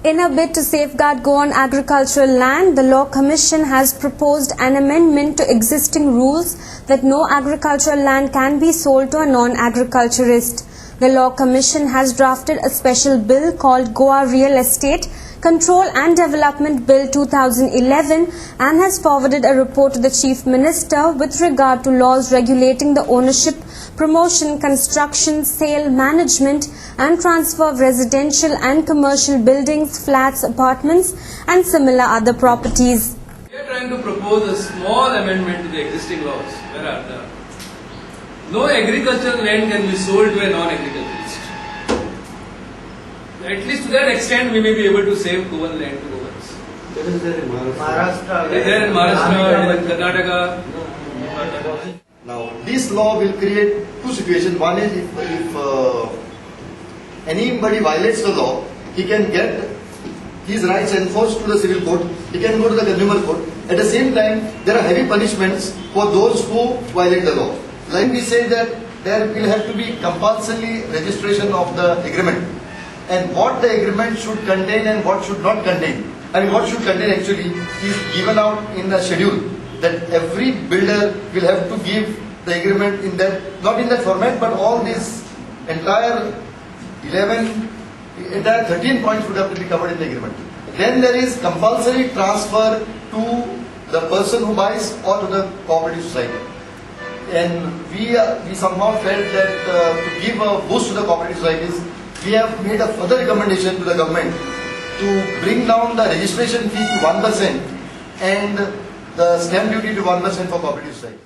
In a bid to safeguard Goan agricultural land, the Law Commission has proposed an amendment to existing rules that no agricultural land can be sold to a non-agriculturist. The Law Commission has drafted a special bill called Goa Real Estate Control and Development Bill 2011 and has forwarded a report to the Chief Minister with regard to laws regulating the ownership, promotion, construction, sale, management and transfer of residential and commercial buildings, flats, apartments and similar other properties. We are trying to propose a small amendment to the existing laws where no agricultural land can be sold to a non-agriculturist. At least to that extent we may be able to save Goan land to Goans. That is there in Maharashtra. It is there in Maharashtra, in Karnataka. Now, this law will create two situations. One is if anybody violates the law, he can get his rights enforced to the civil court. He can go to the consumer court. At the same time, there are heavy punishments for those who violate the law. Like we say that there will have to be compulsory registration of the agreement. And what the agreement should contain and what should not contain. I mean, what should contain actually is given out in the schedule. That every builder will have to give the agreement in that, not in that format, but all these entire 13 points would have to be covered in the agreement. Then there is compulsory transfer to the person who buys or to the cooperative society. And we somehow felt that to give a boost to the cooperative societies, we have made a further recommendation to the government to bring down the registration fee to 1% and the stamp duty to 1% for cooperative society.